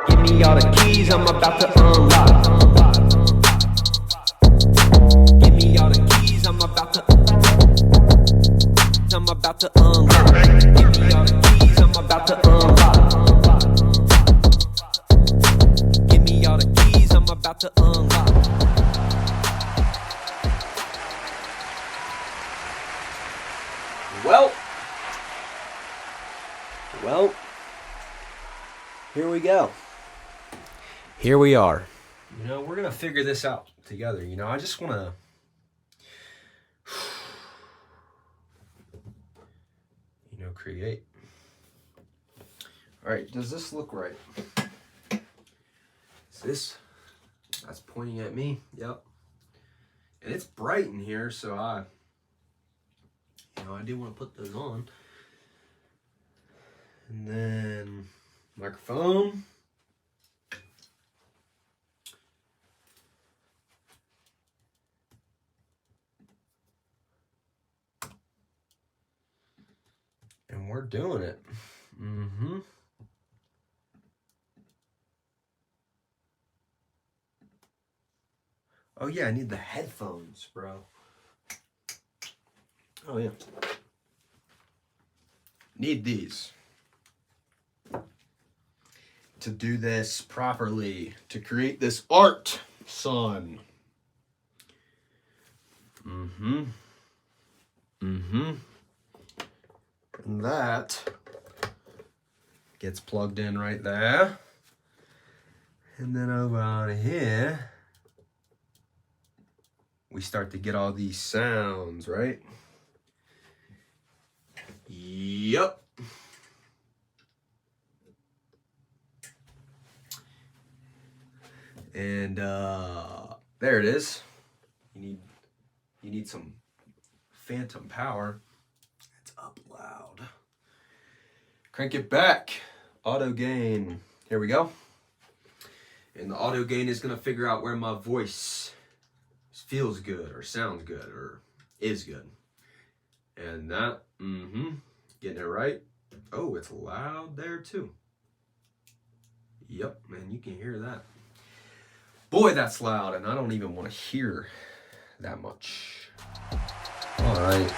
Give me all the keys, I'm about to unlock. Give me all the keys, I'm about to unlock. Give me all the keys, I'm about to unlock. Give me all the keys, I'm about to unlock. Well, here we go. Here we are. You know, we're going to figure this out together. You know, I just want to... create. All right, does this look right? Is this... That's pointing at me. Yep. And it's bright in here, so I do want to put those on. And then microphone. And we're doing it. Oh yeah, I need the headphones, bro. Oh yeah. Need these. To do this properly, to create this art, son. And that gets plugged in right there. And then over on here, we start to get all these sounds, right? Yup. And there it is. You need some phantom power. It's up loud. Crank it back. Auto gain. Here we go. And the auto gain is gonna figure out where my voice feels good or sounds good or is good. And that, getting it right. Oh, it's loud there too. Yep, man, you can hear that. Boy, that's loud, and I don't even want to hear that much. All right.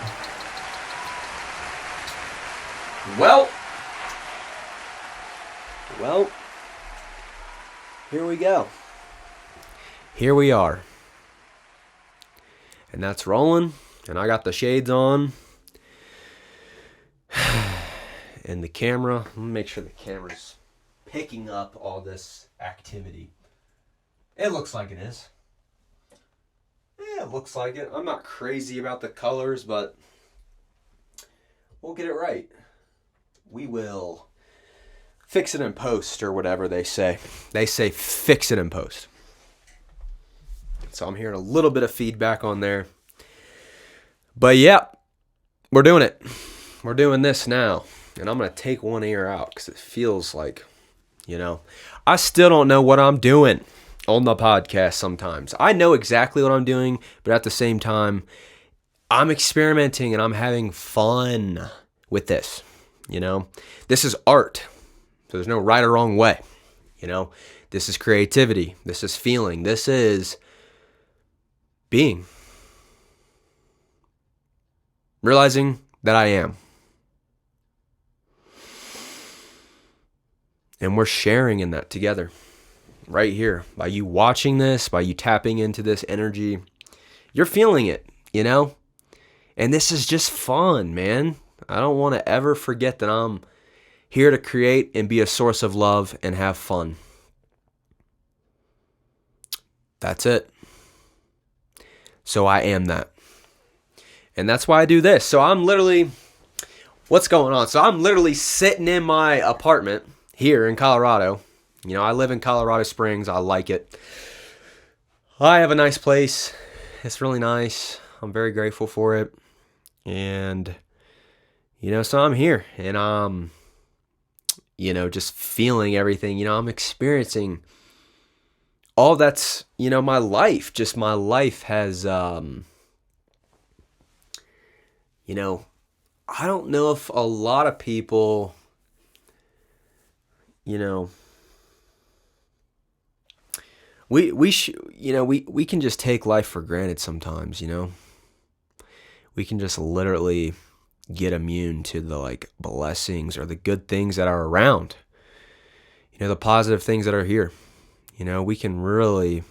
Well, here we go. Here we are. And that's rolling, and I got the shades on. And the camera, let me make sure the camera's picking up all this activity. It looks like it is. Yeah, it looks like it. I'm not crazy about the colors, but we'll get it right. We will fix it in post, or whatever they say. They say fix it in post. So I'm hearing a little bit of feedback on there. But yeah, we're doing it. We're doing this now. And I'm going to take one ear out because it feels like, I still don't know what I'm doing on the podcast sometimes. I know exactly what I'm doing, but at the same time, I'm experimenting and I'm having fun with this. This is art. So there's no right or wrong way. This is creativity. This is feeling. This is being. Realizing that I am. And we're sharing in that together. Right here. By you watching this, by you tapping into this energy, you're feeling it, And this is just fun, man. I don't want to ever forget that I'm here to create and be a source of love and have fun. That's it. So I am that. And that's why I do this. So I'm literally, what's going on? So I'm literally sitting in my apartment here in Colorado. I live in Colorado Springs. I like it. I have a nice place. It's really nice. I'm very grateful for it. And, so I'm here and I'm, just feeling everything. I'm experiencing all that's, my life. Just my life has, I don't know if a lot of people, we can just take life for granted sometimes, We can just literally get immune to the like blessings or the good things that are around. The positive things that are here. We can really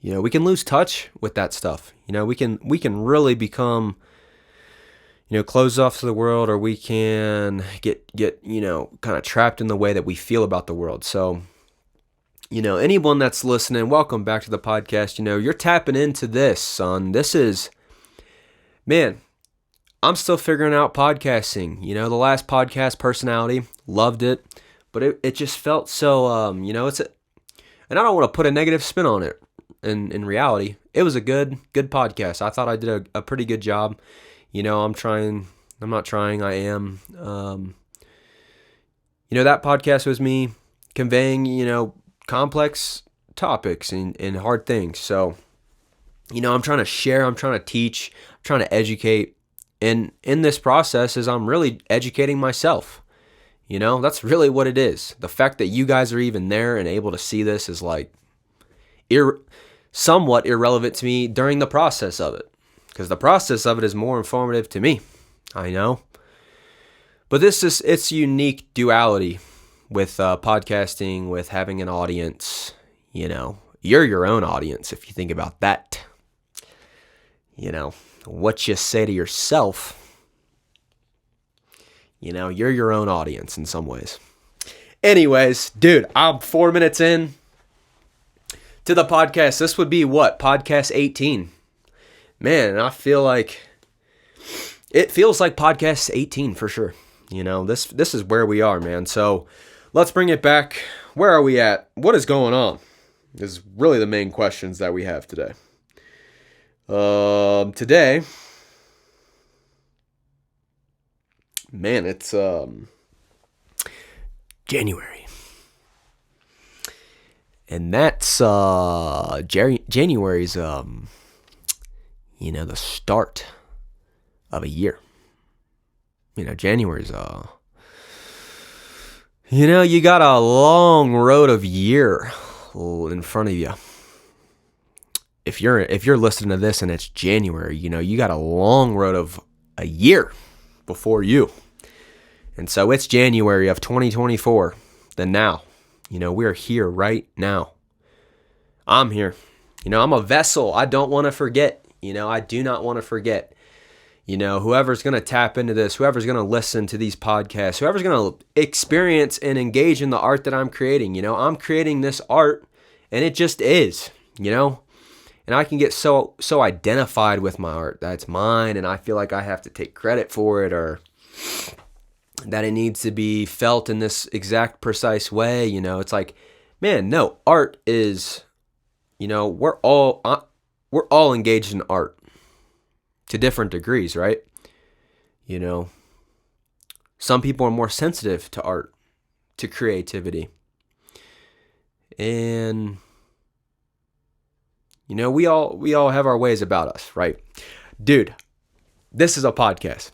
we can lose touch with that stuff. We can really become closed off to the world, or we can get kind of trapped in the way that we feel about the world. So anyone that's listening, welcome back to the podcast. You're tapping into this, son. This is, man, I'm still figuring out podcasting. The last podcast, Personality, loved it, but it just felt so, and I don't want to put a negative spin on it. In reality, it was a good podcast. I thought I did a pretty good job. I am. That podcast was me conveying, complex topics and hard things. So, I'm trying to share, I'm trying to teach, I'm trying to educate. And in this process is I'm really educating myself. That's really what it is. The fact that you guys are even there and able to see this is like somewhat irrelevant to me during the process of it. Because the process of it is more informative to me. I know. But it's unique duality with podcasting, with having an audience. You're your own audience if you think about that. What you say to yourself, you're your own audience in some ways. Anyways, dude, I'm 4 minutes in to the podcast. This would be what? Podcast 18. Man, I feel like it feels like podcast 18 for sure. This is where we are, man. So let's bring it back. Where are we at? What is going on? Is really the main questions that we have today. Today, man, it's January. And that's January's the start of a year. January's you got a long road of year in front of you. If you're listening to this and it's January, you got a long road of a year before you. And so it's January of 2024. Then now, we're here right now. I'm here. I'm a vessel. I don't want to forget. I do not want to forget. Whoever's going to tap into this, whoever's going to listen to these podcasts, whoever's going to experience and engage in the art that I'm creating. I'm creating this art and it just is, and I can get so identified with my art. That's mine. And I feel like I have to take credit for it, or that it needs to be felt in this exact precise way. It's like, man, no, art is, we're all engaged in art to different degrees, right? Some people are more sensitive to art, to creativity. And we all have our ways about us, right? Dude, this is a podcast.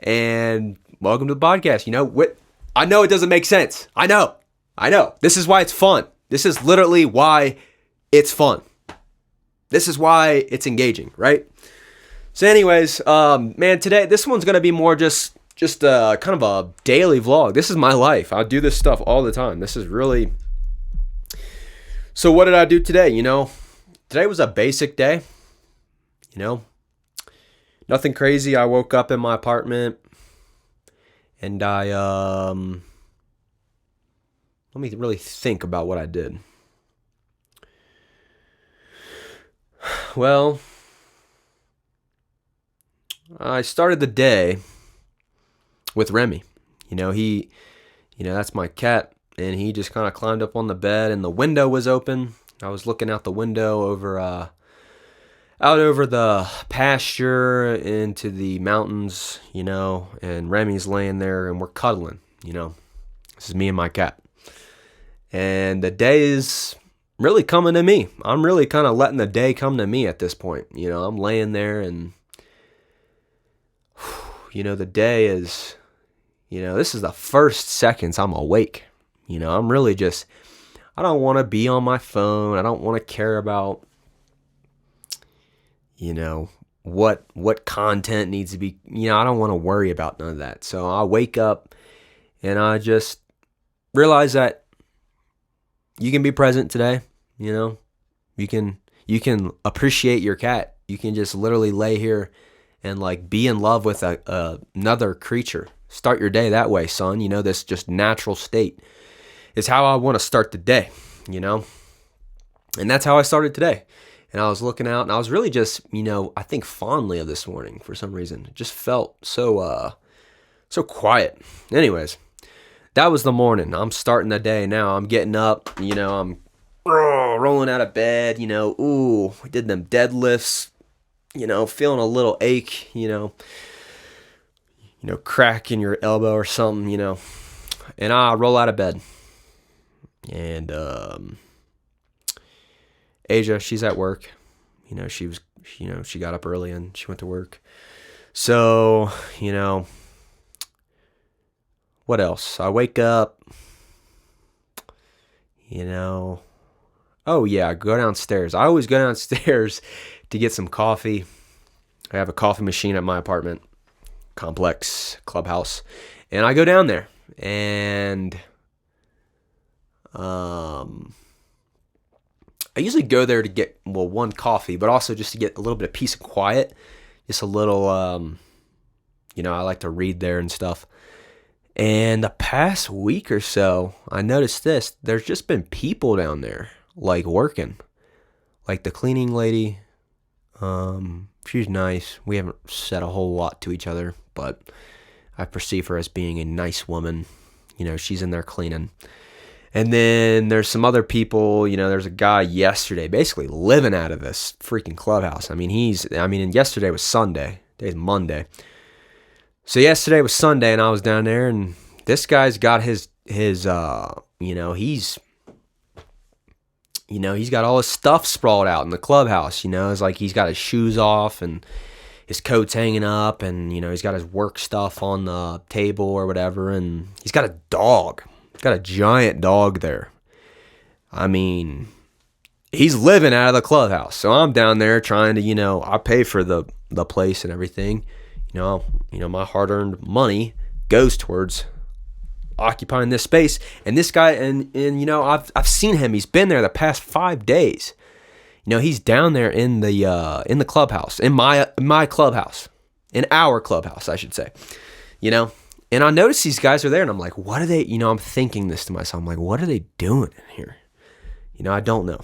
And welcome to the podcast. I know it doesn't make sense. I know. This is why it's fun. This is literally why it's fun. This is why it's engaging, right? So anyways, man, today, this one's going to be more just kind of a daily vlog. This is my life. I do this stuff all the time. This is really... So what did I do today? Today was a basic day. Nothing crazy. I woke up in my apartment and I, let me really think about what I did. Well, I started the day with Remy. That's my cat, and he just kind of climbed up on the bed, and the window was open. I was looking out the window out over the pasture into the mountains, and Remy's laying there, and we're cuddling, This is me and my cat. And the day is really coming to me. I'm really kind of letting the day come to me at this point. I'm laying there, and the day is, this is the first seconds I'm awake. I'm really just, I don't want to be on my phone. I don't want to care about, what content needs to be, I don't want to worry about none of that. So I wake up and I just realize that you can be present today. You can appreciate your cat. You can just literally lay here and like be in love with another creature. Start your day that way, son. This just natural state is how I want to start the day, and that's how I started today. And I was looking out and I was really just, I think fondly of this morning for some reason. It just felt so quiet. Anyways, that was the morning. I'm starting the day now. I'm getting up, I'm rolling out of bed, we did them deadlifts, feeling a little ache, crack in your elbow or something, and I roll out of bed. And Asia, she's at work. She got up early and she went to work. So, what else? I wake up, oh yeah, I go downstairs. I always go downstairs to get some coffee. I have a coffee machine at my apartment complex, clubhouse. And I go down there and I usually go there to get, one, coffee, but also just to get a little bit of peace and quiet. Just a little, I like to read there and stuff. And the past week or so, I noticed this. There's just been people down there, like, working. Like the cleaning lady. She's nice. We haven't said a whole lot to each other, but I perceive her as being a nice woman. She's in there cleaning. And then there's some other people, there's a guy yesterday basically living out of this freaking clubhouse. And yesterday was Sunday. Today's Monday. So yesterday was Sunday and I was down there and this guy's got he's got all his stuff sprawled out in the clubhouse, It's like he's got his shoes off and his coat's hanging up and, he's got his work stuff on the table or whatever. And he's got a dog. Got a giant dog there. He's living out of the clubhouse. So I'm down there trying to, I pay for the place and everything. My hard-earned money goes towards occupying this space. And this guy, and I've seen him. He's been there the past 5 days. He's down there in the clubhouse, in my clubhouse, in our clubhouse, I should say. And I noticed these guys are there, and I'm like, what are they, I'm thinking this to myself. I'm like, what are they doing in here? I don't know.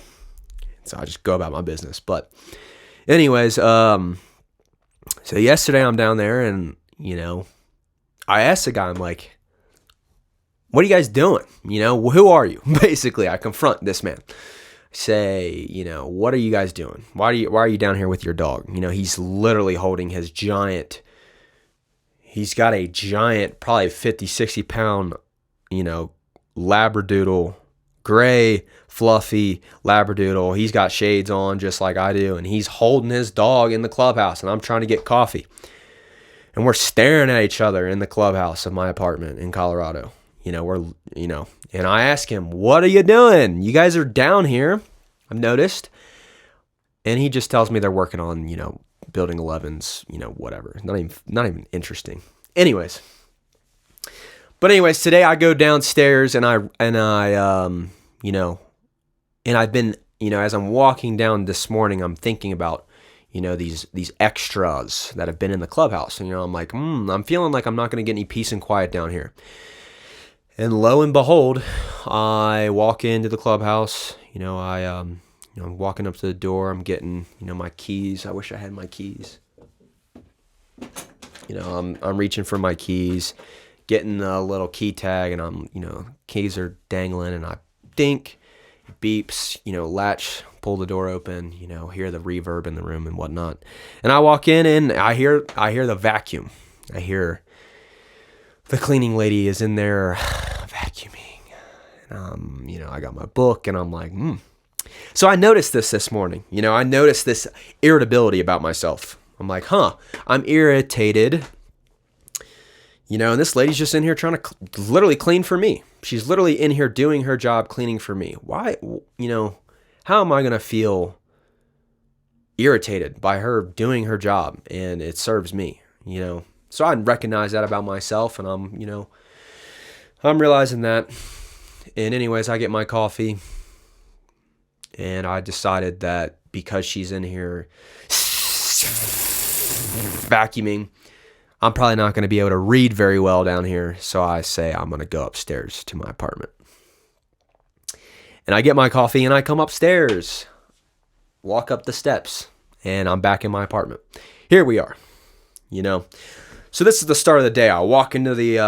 So I just go about my business. But anyways, so yesterday I'm down there, and, I asked the guy, I'm like, what are you guys doing? Who are you? Basically, I confront this man. Say, what are you guys doing? Why are you down here with your dog? He's literally holding his giant... He's got a giant, probably 50, 60 pound, Labradoodle, gray, fluffy Labradoodle. He's got shades on just like I do. And he's holding his dog in the clubhouse. And I'm trying to get coffee. And we're staring at each other in the clubhouse of my apartment in Colorado. And I ask him, what are you doing? You guys are down here, I've noticed. And he just tells me they're working on, building 11s, whatever. Not even interesting. Anyways, today I go downstairs and I've been, as I'm walking down this morning, I'm thinking about, these extras that have been in the clubhouse. And, I'm like, I'm feeling like I'm not going to get any peace and quiet down here. And lo and behold, I walk into the clubhouse, I'm walking up to the door. I'm getting, my keys. I wish I had my keys. I'm reaching for my keys, getting a little key tag, and I'm, keys are dangling, and I think it beeps, latch, pull the door open, hear the reverb in the room and whatnot. And I walk in and I hear the vacuum. I hear the cleaning lady is in there vacuuming. And, I got my book and I'm like, So I noticed this morning, I noticed this irritability about myself. I'm like, I'm irritated, And this lady's just in here trying to literally clean for me. She's literally in here doing her job, cleaning for me. Why, how am I going to feel irritated by her doing her job and it serves me, So I recognize that about myself, and I'm realizing that. And anyways, I get my coffee, and I decided that because she's in here vacuuming, I'm probably not going to be able to read very well down here. So I say I'm going to go upstairs to my apartment. And I get my coffee and I come upstairs, walk up the steps, and I'm back in my apartment. Here we are, So this is the start of the day. I walk into the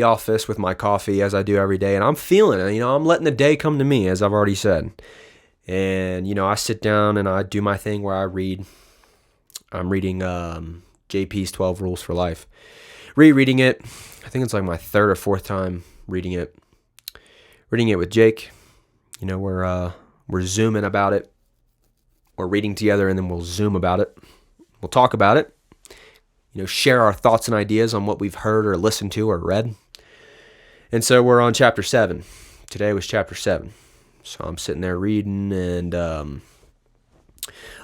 office with my coffee, as I do every day, and I'm feeling it. I'm letting the day come to me, as I've already said. And, I sit down and I do my thing where I read. I'm reading JP's 12 Rules for Life. Rereading it. I think it's like my third or fourth time reading it. Reading it with Jake. We're Zooming about it. We're reading together, and then we'll Zoom about it. We'll talk about it. Share our thoughts and ideas on what we've heard or listened to or read. And so we're on chapter 7. Today was chapter 7. So I'm sitting there reading, and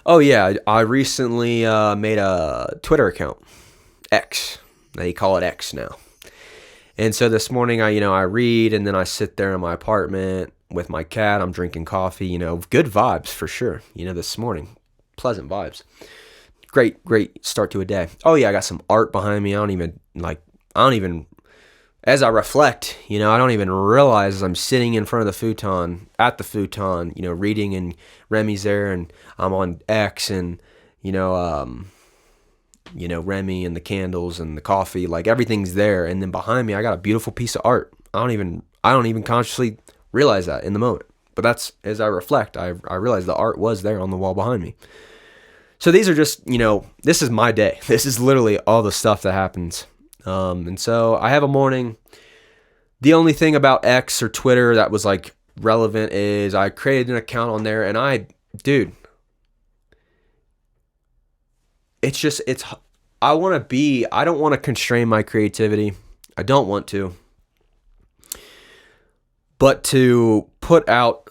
I recently made a Twitter account, X. They call it X now. And so this morning, I read, and then I sit there in my apartment with my cat. I'm drinking coffee. Good vibes for sure. This morning, pleasant vibes. Great start to a day. Oh yeah, I got some art behind me. I don't even. As I reflect, I don't even realize I'm sitting in front of at the futon, reading, and Remy's there, and I'm on X, and, Remy and the candles and the coffee, like everything's there. And then behind me, I got a beautiful piece of art. I don't even consciously realize that in the moment. But that's, as I reflect, I realize the art was there on the wall behind me. So these are just, this is my day. This is literally all the stuff that happens. And so I have a morning. The only thing about X or Twitter that was like relevant is I created an account on there, and I don't want to constrain my creativity. I don't want to. But to put out,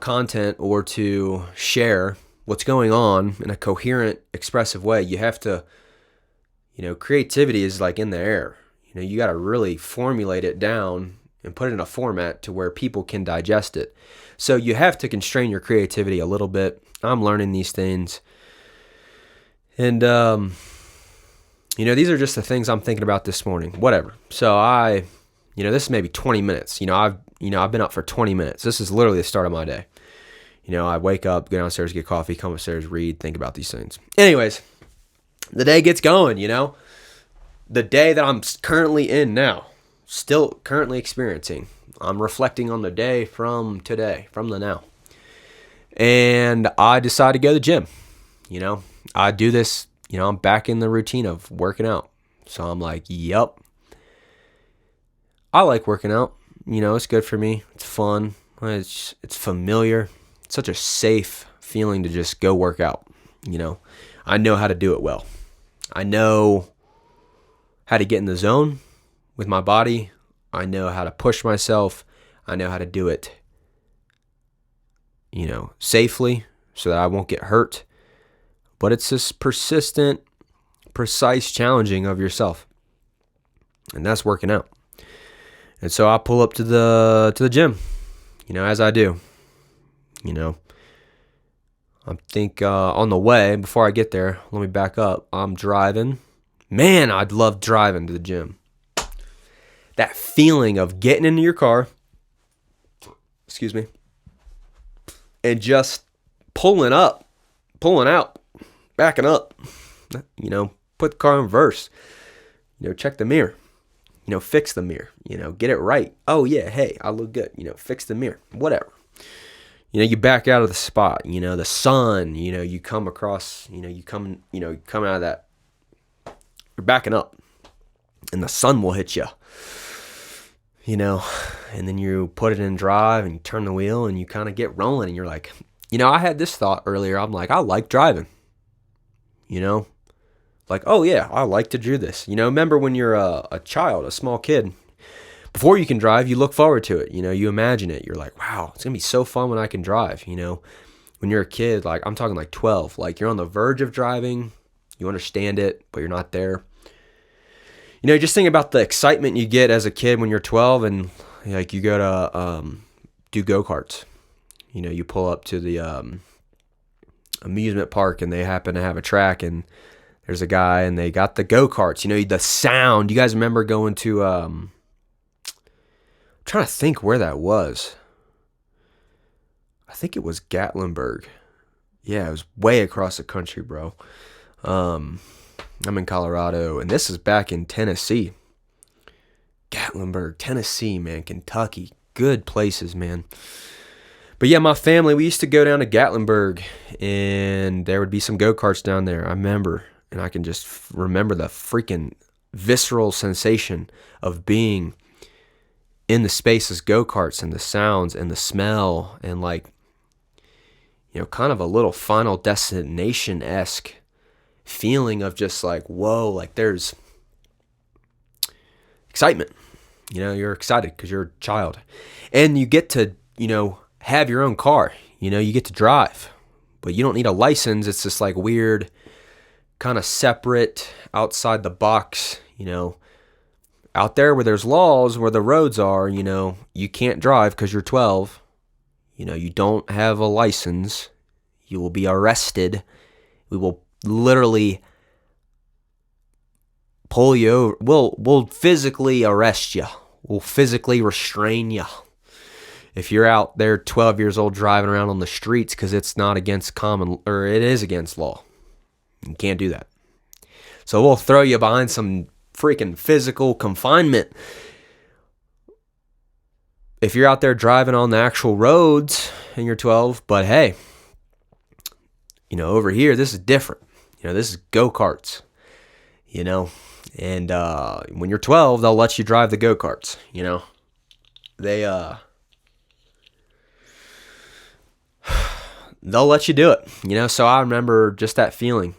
content or to share what's going on in a coherent, expressive way, you have to, creativity is like in the air. You got to really formulate it down and put it in a format to where people can digest it. So you have to constrain your creativity a little bit. I'm learning these things. And, these are just the things I'm thinking about this morning. Whatever. So this is maybe 20 minutes. I've been up for 20 minutes. This is literally the start of my day. I wake up, go downstairs, get coffee, come upstairs, read, think about these things. Anyways, the day gets going, The day that I'm currently in now, still currently experiencing. I'm reflecting on the day from today, from the now. And I decide to go to the gym. I do this, I'm back in the routine of working out. So I'm like, yep. I like working out. It's good for me. It's fun. It's familiar. It's such a safe feeling to just go work out. I know how to do it well. I know how to get in the zone with my body. I know how to push myself. I know how to do it, safely so that I won't get hurt. But it's this persistent, precise challenging of yourself. And that's working out. And so I pull up to the gym, as I do. I think on the way, before I get there, let me back up. I'm driving. Man, I'd love driving to the gym. That feeling of getting into your car, and just pulling out, backing up, put the car in reverse, check the mirror, fix the mirror, get it right. Oh yeah, hey, I look good, fix the mirror, whatever. You back out of the spot, the sun, you come across, you come out of that, you're backing up, and the sun will hit you, and then you put it in drive and you turn the wheel and you kind of get rolling, and you're like, I had this thought earlier. I'm like, I like driving, Like, oh yeah, I like to do this. Remember when you're a child, a small kid, before you can drive, you look forward to it. You imagine it. You're like, wow, it's going to be so fun when I can drive. When you're a kid, like I'm talking like 12, like you're on the verge of driving, you understand it, but you're not there. Just think about the excitement you get as a kid when you're 12 and like you go to do go-karts. You pull up to the amusement park and they happen to have a track and there's a guy and they got the go-karts. The sound. You guys remember going to, I'm trying to think where that was. I think it was Gatlinburg. Yeah, it was way across the country, bro. I'm in Colorado, and this is back in Tennessee. Gatlinburg, Tennessee, man. Kentucky. Good places, man. But yeah, my family, we used to go down to Gatlinburg, and there would be some go-karts down there. I remember, and I can just remember the freaking visceral sensation of being in the spaces, go-karts, and the sounds, and the smell, and like, kind of a little Final Destination-esque feeling of just like, whoa, like there's excitement. You're excited because you're a child. And you get to, have your own car. You get to drive. But you don't need a license. It's just like weird, kind of separate, outside the box, out there where there's laws, where the roads are, you can't drive because you're 12. You don't have a license. You will be arrested. We will literally pull you over. We'll physically arrest you. We'll physically restrain you if you're out there 12 years old driving around on the streets because it's not against it is against law. You can't do that. So we'll throw you behind some freaking physical confinement. If you're out there driving on the actual roads and you're 12, but hey, over here, this is different. This is go-karts, and when you're 12, they'll let you drive the go-karts, they'll let you do it, so I remember just that feeling,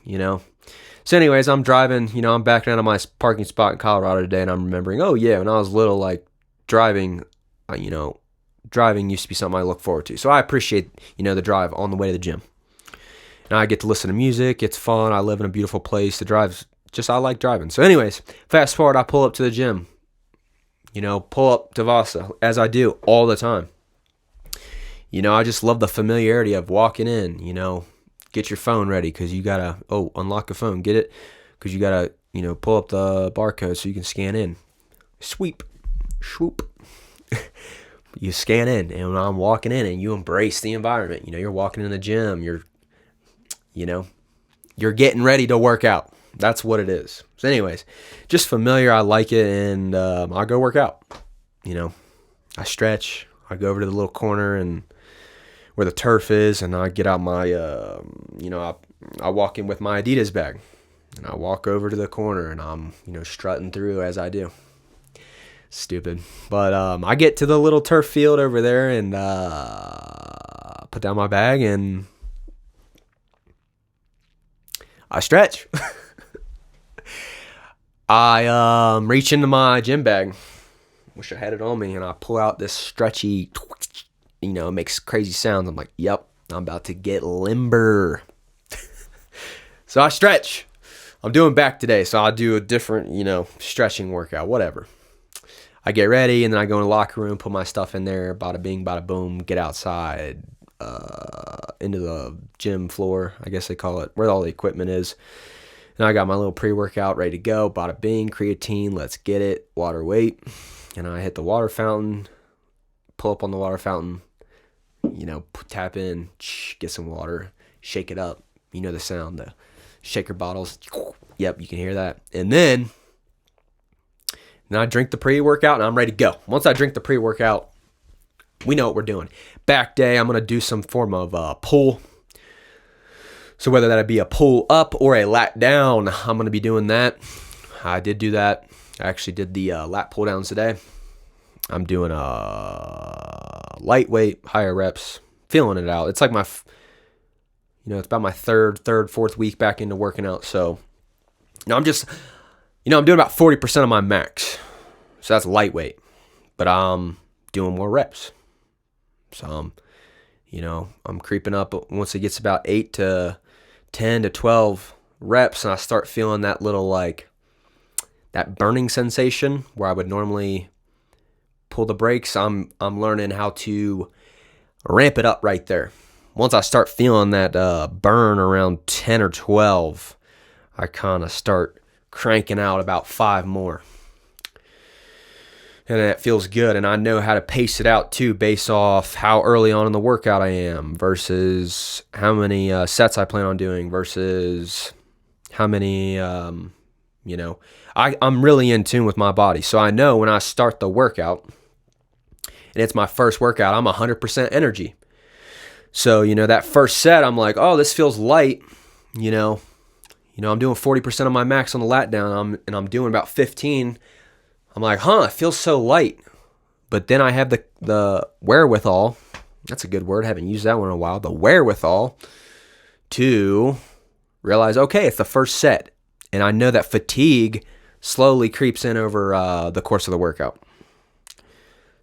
So anyways, I'm driving, I'm backing out of my parking spot in Colorado today, and I'm remembering, oh yeah, when I was little, like driving, driving used to be something I look forward to. So I appreciate, the drive on the way to the gym. And I get to listen to music. It's fun. I live in a beautiful place. The drive's just, I like driving. So anyways, fast forward, I pull up to the gym. Pull up to VASA, as I do all the time. I just love the familiarity of walking in, get your phone ready because you got to, unlock the phone. Get it because you got to, pull up the barcode so you can scan in. Swoop. You scan in, and when I'm walking in and you embrace the environment, you're walking in the gym, you're getting ready to work out. That's what it is. So anyways, just familiar. I like it, and I go work out. I stretch. I go over to the little corner and where the turf is, and I get out my, I walk in with my Adidas bag, and I walk over to the corner, and I'm, strutting through as I do. Stupid. But I get to the little turf field over there and put down my bag and I stretch. I reach into my gym bag. Wish I had it on me, and I pull out this stretchy, it makes crazy sounds. I'm like, yep, I'm about to get limber. So I stretch. I'm doing back today, so I'll do a different, stretching workout, whatever. I get ready, and then I go in the locker room, put my stuff in there, bada bing, bada boom, get outside, into the gym floor, I guess they call it, where all the equipment is. And I got my little pre-workout ready to go, bada bing, creatine, let's get it, water weight. And I hit the water fountain, pull up on the water fountain, tap in, get some water, shake it up. The sound, the shaker bottles. Yep, you can hear that. And then I drink the pre-workout, and I'm ready to go. Once I drink the pre-workout, we know what we're doing. Back day, I'm going to do some form of pull. So whether that be a pull up or a lat down, I'm going to be doing that. I did do that. I actually did the lat pull downs today. I'm doing lightweight, higher reps, feeling it out. It's like it's about my third, fourth week back into working out. So Now I'm just, I'm doing about 40% of my max. So that's lightweight. But I'm doing more reps. So I'm creeping up once it gets about 8 to 10 to 12 reps, and I start feeling that little that burning sensation where I would normally pull the brakes. I'm learning how to ramp it up right there. Once I start feeling that burn around 10 or 12, I kind of start cranking out about 5 more. And that feels good. And I know how to pace it out too, based off how early on in the workout I am versus how many sets I plan on doing versus how many, I'm really in tune with my body. So I know when I start the workout and it's my first workout, I'm 100% energy. So, that first set, I'm like, oh, this feels light. I'm doing 40% of my max on the lat down, and I'm doing about 15. I'm like, it feels so light. But then I have the wherewithal. That's a good word. I haven't used that one in a while. The wherewithal to realize, okay, it's the first set. And I know that fatigue slowly creeps in over the course of the workout.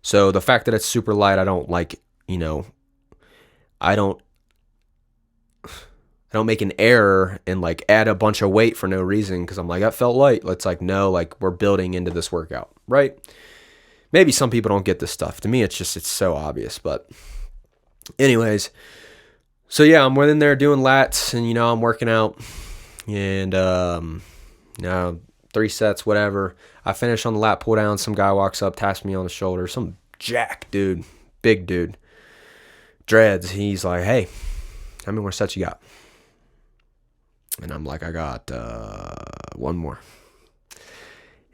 So the fact that it's super light, I don't I don't make an error and add a bunch of weight for no reason because I'm like, that felt light. It's no, we're building into this workout, right? Maybe some people don't get this stuff. To me, it's so obvious. But anyways, so yeah, I'm in there doing lats and, I'm working out and, 3 sets, whatever. I finish on the lat pull down. Some guy walks up, taps me on the shoulder. Some jack dude, big dude, dreads. He's like, hey, how many more sets you got? And I'm like, I got 1 more.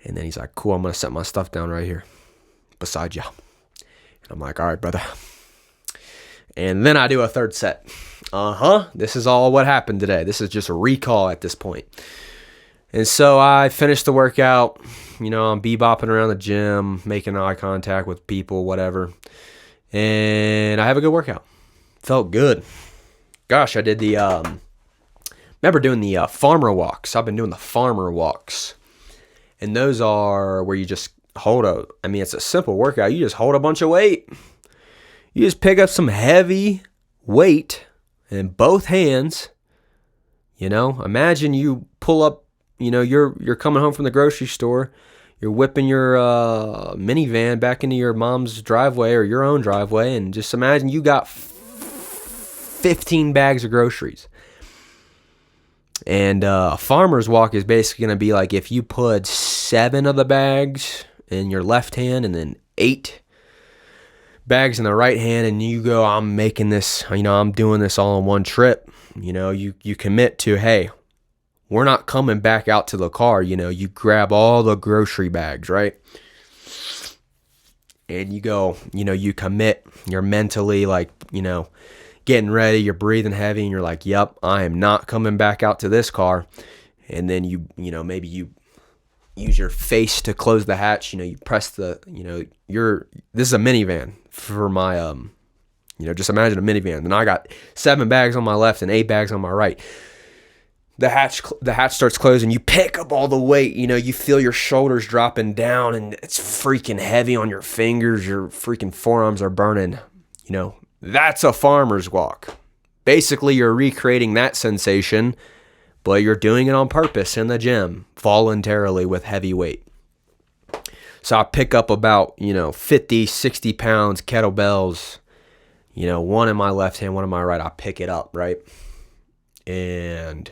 And then he's like, cool, I'm going to set my stuff down right here beside you. And I'm like, all right, brother. And then I do a 3rd set. This is all what happened today. This is just a recall at this point. And so I finished the workout. I'm bebopping around the gym, making eye contact with people, whatever. And I have a good workout. Felt good. Gosh, I did remember doing the farmer walks. I've been doing the farmer walks. And those are where you just it's a simple workout. You just hold a bunch of weight. You just pick up some heavy weight in both hands. Imagine you pull up, you're coming home from the grocery store. You're whipping your minivan back into your mom's driveway or your own driveway. And just imagine you got 15 bags of groceries. And a farmer's walk is basically going to be like if you put 7 of the bags in your left hand and then 8 bags in the right hand, and you go, I'm making this, I'm doing this all in one trip. You commit to, hey, we're not coming back out to the car. You grab all the grocery bags, right? And you go, you commit. You're mentally getting ready, you're breathing heavy, and you're like, yep, I am not coming back out to this car. And then maybe you use your face to close the hatch, you press this is a minivan for my, just imagine a minivan. And I got 7 bags on my left and 8 bags on my right. The hatch starts closing, you pick up all the weight, you feel your shoulders dropping down and it's freaking heavy on your fingers, your freaking forearms are burning, That's a farmer's walk. Basically, you're recreating that sensation, but you're doing it on purpose in the gym, voluntarily with heavy weight. So I pick up about, 50, 60 pounds kettlebells, one in my left hand, one in my right. I pick it up, right? And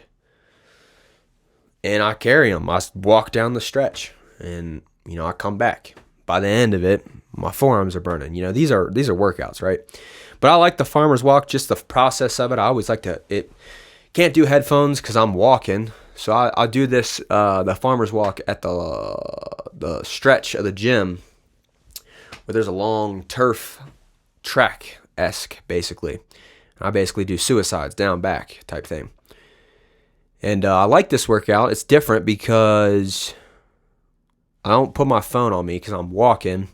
I carry them. I walk down the stretch and, I come back. By the end of it, my forearms are burning. These are workouts, right? But I like the farmer's walk, just the process of it. I always like can't do headphones because I'm walking. So I do this, the farmer's walk at the stretch of the gym where there's a long turf track-esque, basically. And I basically do suicides, down, back type thing. And I like this workout. It's different because I don't put my phone on me because I'm walking.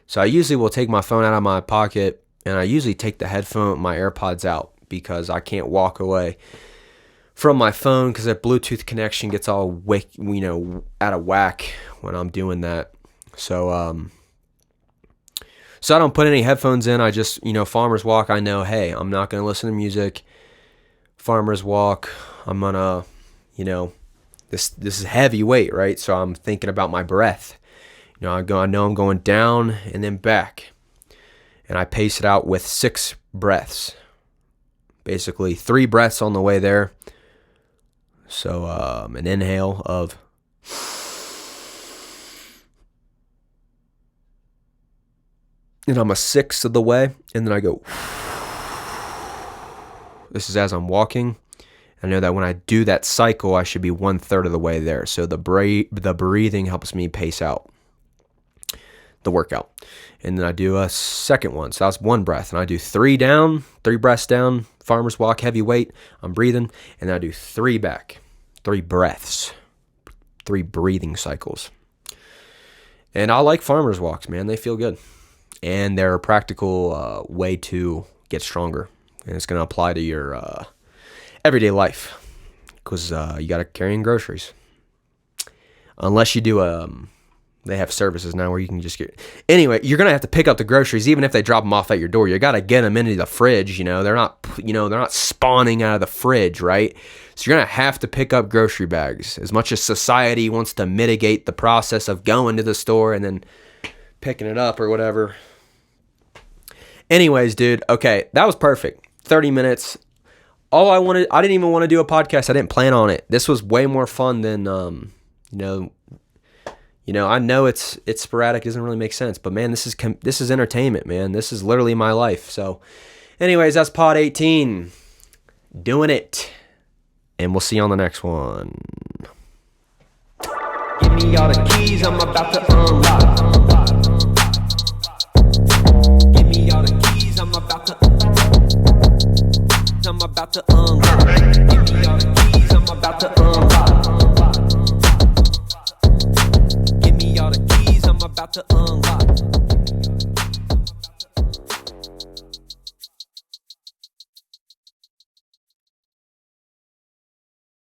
So I usually will take my phone out of my pocket, and I usually take my AirPods out because I can't walk away from my phone because that Bluetooth connection gets all out of whack when I'm doing that. So so I don't put any headphones in. I just, farmer's walk. I know, hey, I'm not going to listen to music. Farmer's walk. I'm going to, this is heavy weight, right? So I'm thinking about my breath. I know I'm going down and then back. And I pace it out with 6 breaths. Basically 3 breaths on the way there. So an inhale of and I'm a 1/6 of the way, and then I go. This is as I'm walking. I know that when I do that cycle, I should be 1/3 of the way there. So the breathing helps me pace out the workout. And then I do a second one. So that's 1 breath. And I do 3 down, 3 breaths down, farmer's walk, heavy weight. I'm breathing. And then I do 3 back, 3 breaths, 3 breathing cycles. And I like farmer's walks, man. They feel good. And they're a practical way to get stronger. And it's going to apply to your everyday life because you got to carry in groceries. Unless you do they have services now where you can just get. Anyway, you're gonna have to pick up the groceries even if they drop them off at your door. You got to get them into the fridge. They're not spawning out of the fridge, right? So you're gonna have to pick up grocery bags. As much as society wants to mitigate the process of going to the store and then picking it up or whatever. Anyways, dude. Okay, that was perfect. 30 minutes. I didn't even want to do a podcast. I didn't plan on it. This was way more fun than I know it's sporadic, doesn't really make sense, but man, this is entertainment, man. This is literally my life. So, anyways, that's pod 18, doing it, and we'll see you on the next one. Give me all the keys, I'm about to unlock. Give me all the keys, I'm about to unlock. Give me all the keys, I'm about to unlock. Give me all the keys, I'm about to unlock.